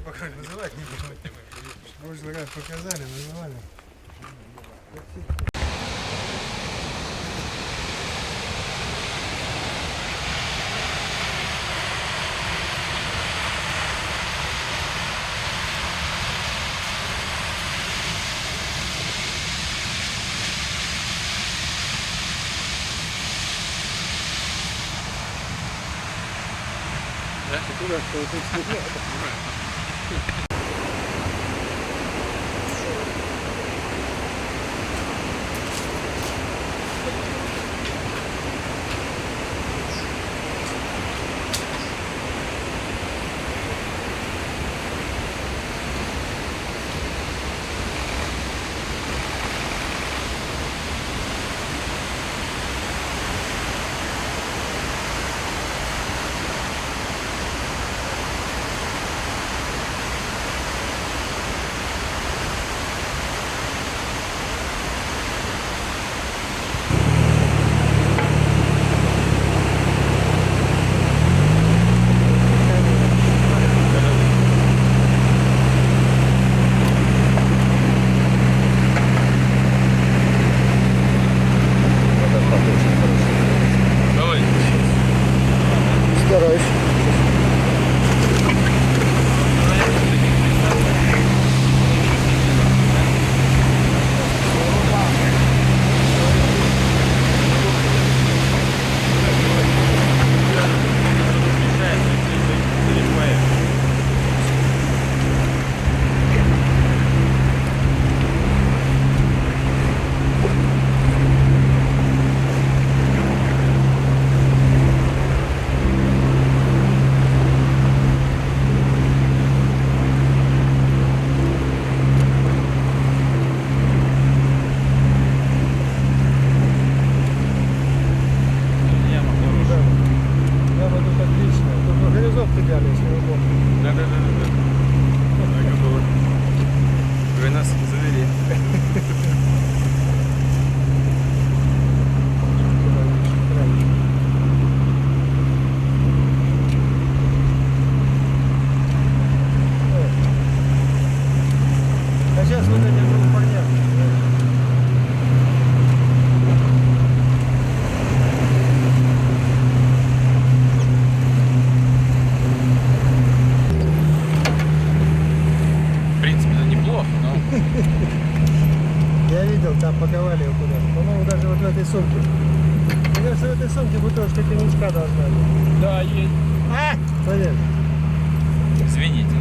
пока называть не будем. Прошлый раз показали, называли. Да? Куда? Стараюсь. Вы нас завели. А сейчас вот этим двум парням. В принципе, это неплохо, но... Я видел, там паковали его куда-то. По-моему, даже вот в этой сумке. Мне кажется, в этой сумке бутылочка коньячка должна быть. Да, есть. Понятно. Извините.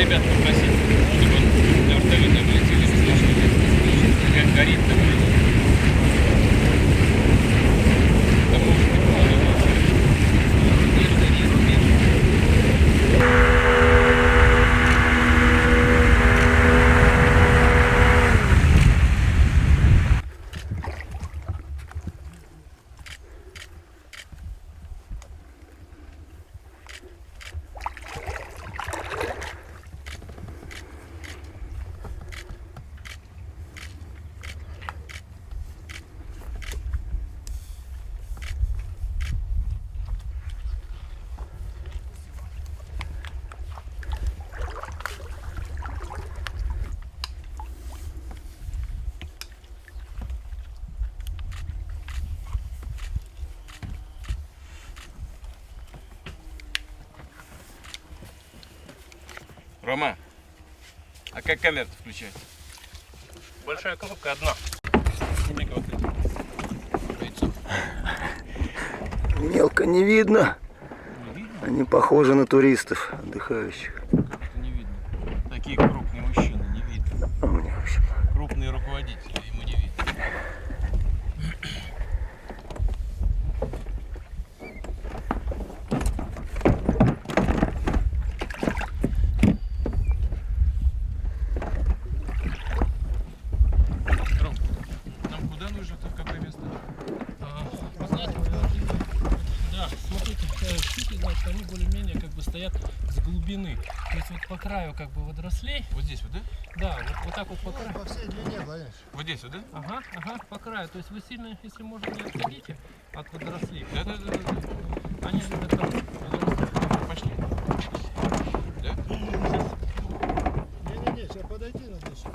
ребят попросить, чтобы он на вертолете облетели, слышали, как горит там. Да может быть, Рома, а как камера включать? Большая кнопка одна. Сними-ка вот это. Яйцо. Мелко не видно. Не видно? Они похожи на туристов, отдыхающих. Как это не видно? Такие крупные мужчины не видно. А мне вообще. Крупные руководители ему не видно. Ром, нам куда нужно? Тут какое место? Вы знаете, да, смотрите, щуки, значит, они более-менее как бы стоят с глубины. То есть вот по краю как бы водорослей, Вот здесь вот, да? да, вот так вот по краю. По всей длине, понимаешь? Вот здесь вот, да? Ага, по краю. То есть вы сильно, если можно, не отходите от водорослей. Да. Они любят там водоросли. Пошли. Да? Не-не-не, сейчас подойти надо еще.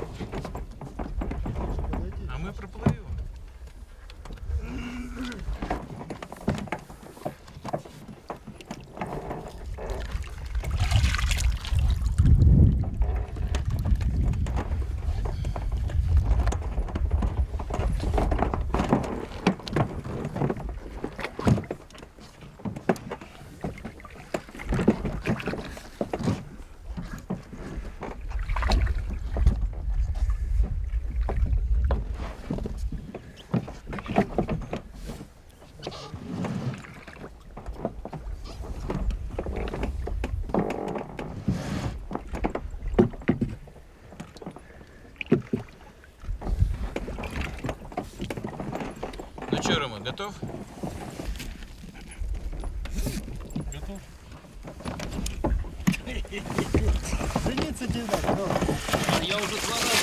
Подойти. А мы проплывем. Ну что, Рома, готов? Готов? Жениться тебе надо, Рома. Я уже 2 раза.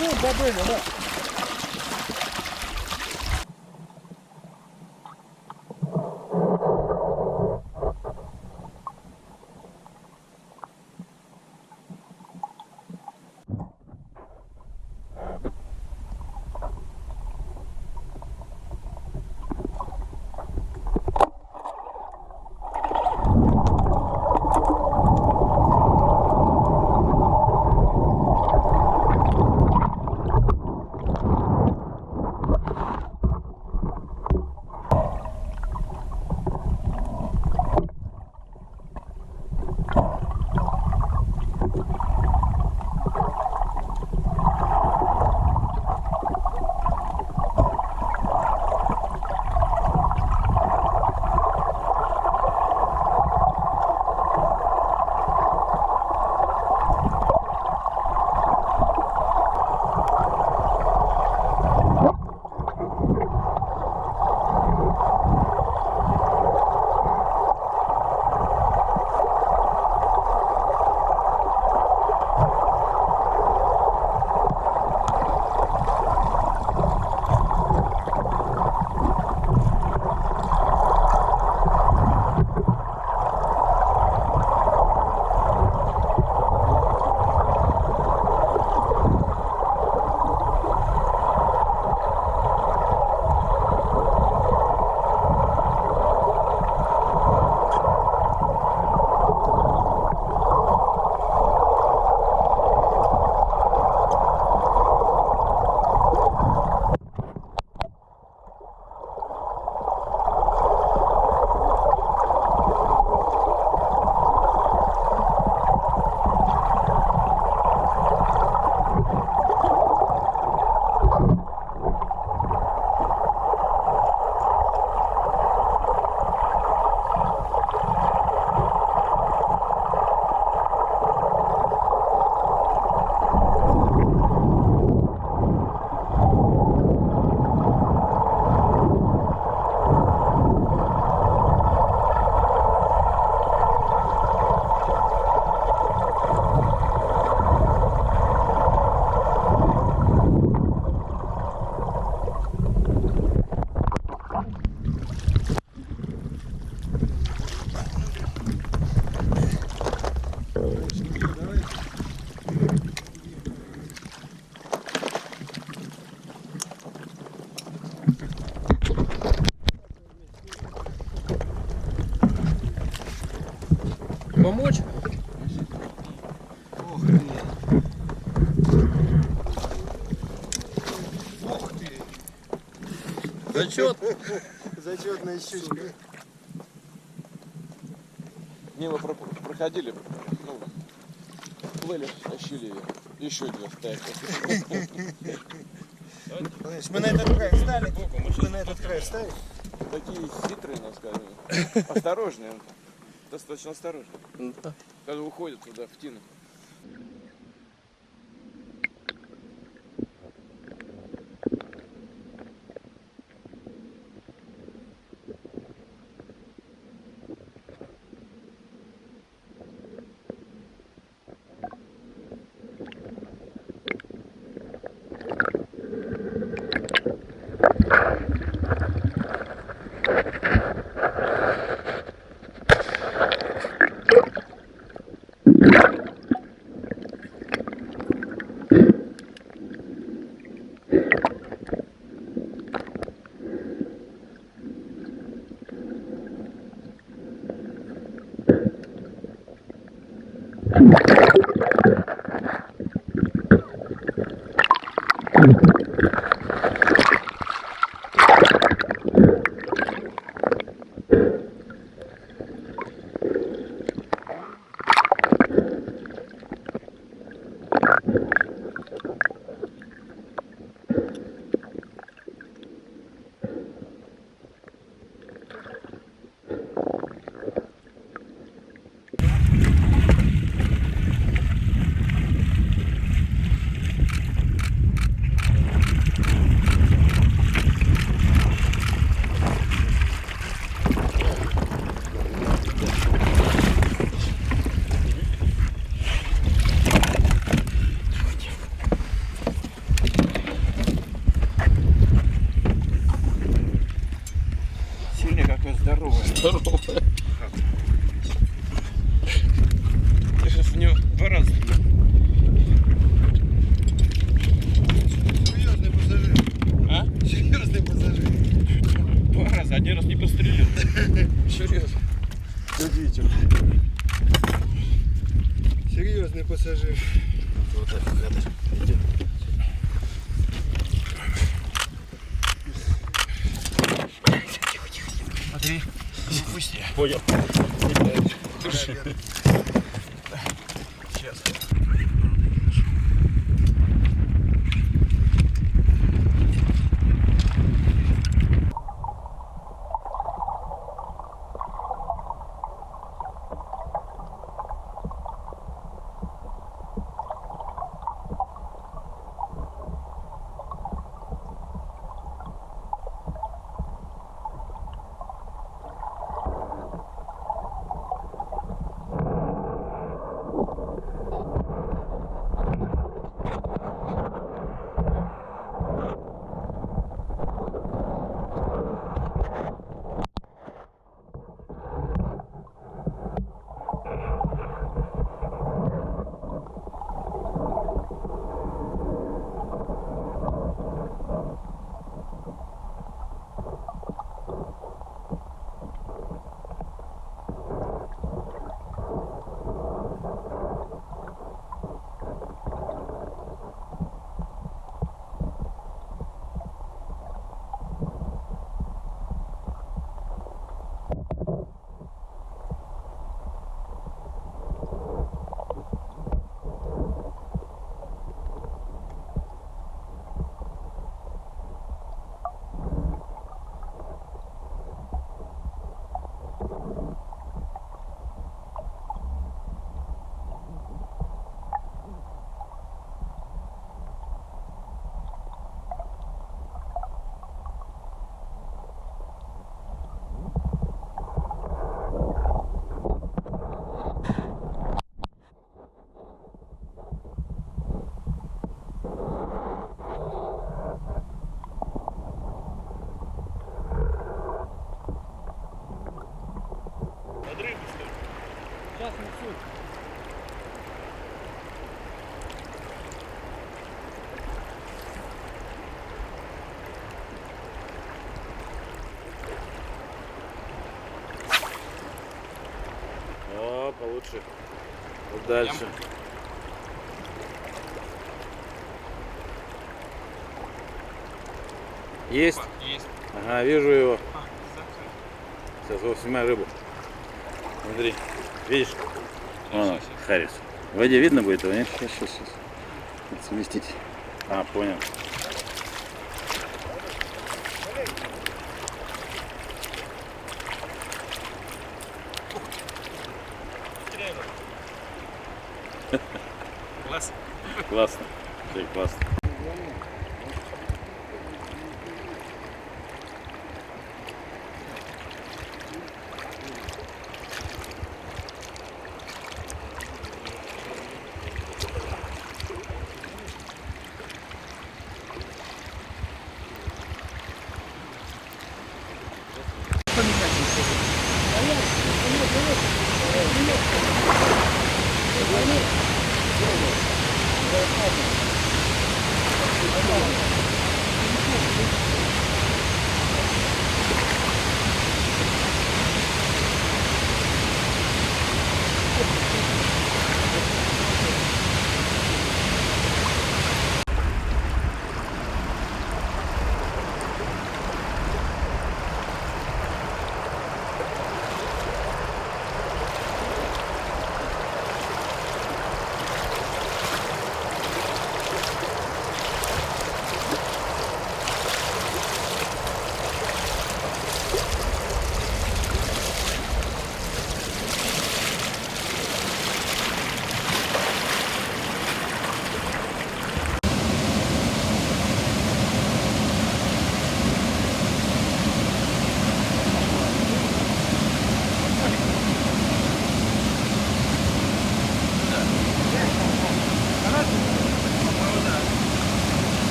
Ну, забыли, да? Зачет. Зачетная щучка. Мимо проходили, ну, плыли, тащили ее. Еще две стоят. Мы на этот край встали. Мы на этот край встали. Такие хитрые, надо сказать. Осторожные. Достаточно осторожные. Когда уходят туда, в тину. Сильно какая здоровая. Здорово. Я сейчас в него 2 раза стрелял. Серьезный пассажир. А? Серьезный пассажир. 2 раза, 1 раз не пострелил. Серьезно. Видите. Серьезный пассажир. Вот так, ребята. Идет. Смотри. Пусть я. Понял. Держи. Сейчас. Сейчас несут. О, получше. Вот дальше. Есть. Есть. Ага, вижу его. Сейчас вот снимаю рыбу. Смотри. Видишь? Вон он, Харрис. В воде видно будет его, нет? Сейчас. Надо совместить. А, понял. Класс. Классно. Жень, классно.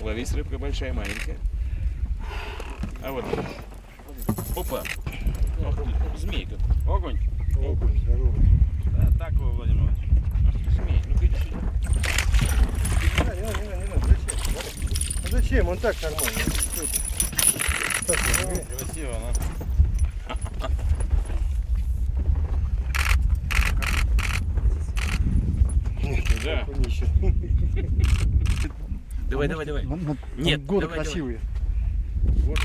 Ловись, рыбка большая, маленькая. А вот. Опа. Ох ты, змейка. Огонь. Окунь, здорово. Да, так его, Владимир Иванович. Ах ты, змей. Ну-ка иди сюда. Не надо, зачем? А зачем? Он так нормально. Что ты? Так, Красиво, но... Да. окунища. Давай. Нет, Горы давай. красивые. Горы.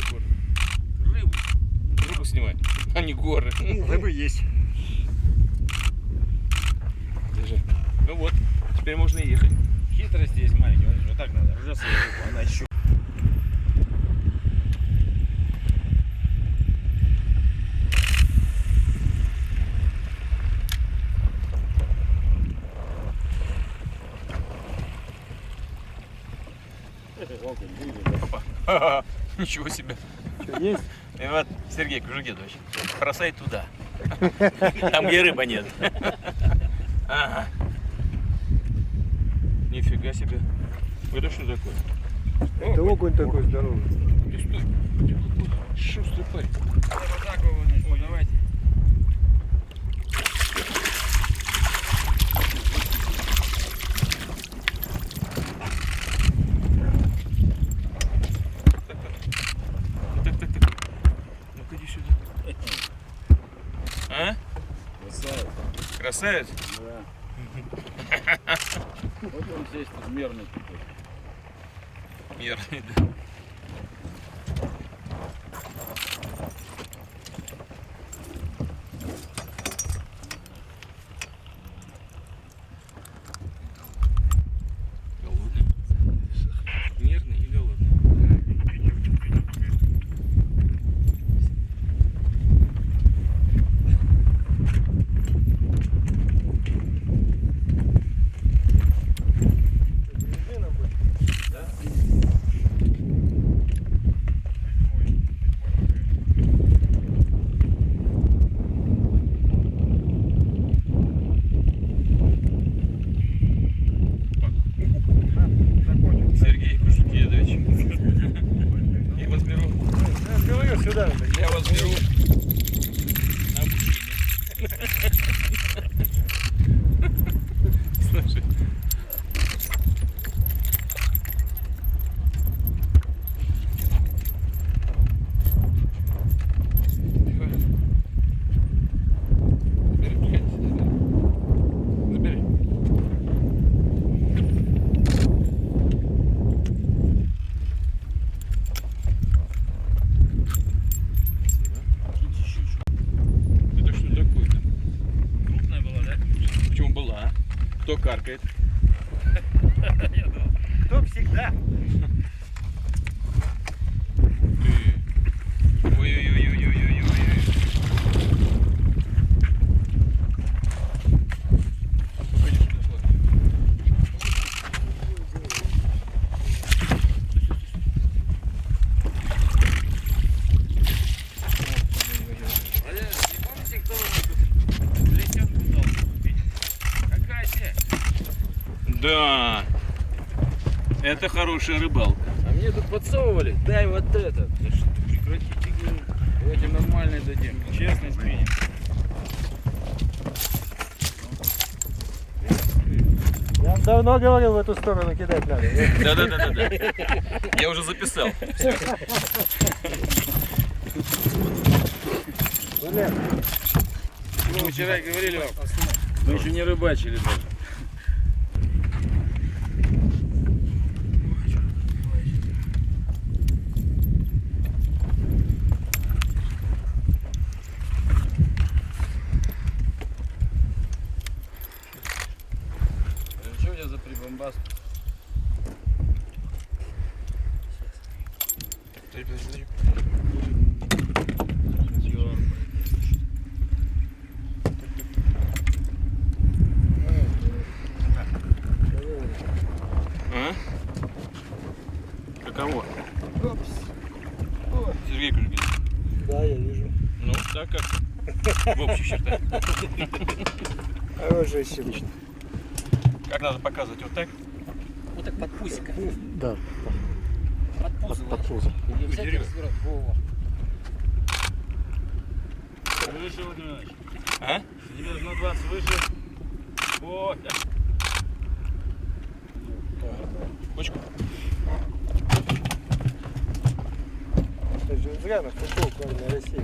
Рыбу снимай, а не горы. Рыбы есть. Держи. Ну вот, теперь можно и ехать. Хитрость есть маленький, вот так надо. Ржется рыбу, она еще. Ничего себе. Что, есть? И вот, Сергей Кужугедович, бросай туда. Там, где рыба нет. Ага. Нифига себе. Это что такое? Это окунь такой здоровый. Ты стой. Ты какой шустрый парень. Вот так его, Владимир, давайте. Так. Ну-ка иди сюда. А? Красавец? Да. Вот он здесь размерный такой. Мерный, да. Сергей Кужегедович. Я вас беру. Я говорю, сюда надо. Я вас беру на обучение. Слушай. Забери. Это что такое-то? Крупная была, да? Почему была? Кто каркает? Кто всегда? Ой-ой-ой-ой-ой-ой-ой. Пойди сюда, Слава. Не помните, кто тут лесенку дал купить? Какая тебе? Да. Это хорошая рыбалка. А мне тут подсовывали, дай вот это. Да что, прекратите, говорю. Давайте нормально дадим. Честность минимум. Я вам давно говорил, в эту сторону кидать надо. Да. Я уже записал. Мы вчера говорили вам, мы еще не рыбачили даже. Что у тебя за прибамбас? А? Каково? Сергей Кужегедович. Да, я вижу. Ну, так как в общих чертах. Хорошая щелочь. Как надо показывать? Вот так? Вот так под пузико. Да, Под пузо. под пузо. Или взять и Вперед. развернуть. Во-во. Выше, Владимир Иванович. А? Тебе на 20 выше. Вот. Почку. Зря на футбол, кроме России.